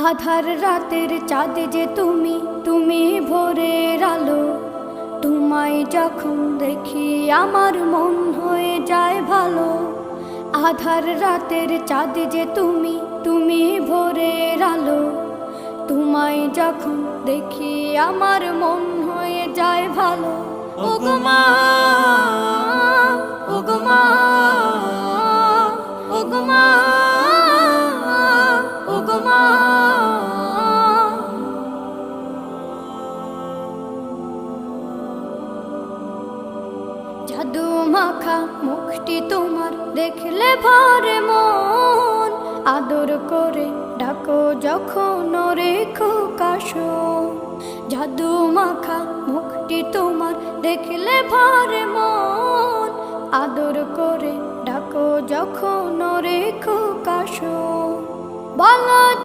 আধার রাতের চাঁদ যে তুমি, তুমি ভোরের আলো। তোমায় যখন দেখি আমার মন হয়ে যায় ভালো। আধার রাতের চাঁদ যে তুমি, তুমি ভোরের আলো। তোমায় যখন দেখি আমার মন হয়ে যায় ভালো। ওগো মা, ওগো মা, ওগো মা, ওগো মা। জাদু মাখা মুখটি তোমার দেখলে ভরে মন। আদর করে ডাকো যখন রেখো কাশন। জাদু মাখা মুখটি তোমার দেখলে ভরে মন। আদর করে ডাকো যখন রেখো কাশন। বলো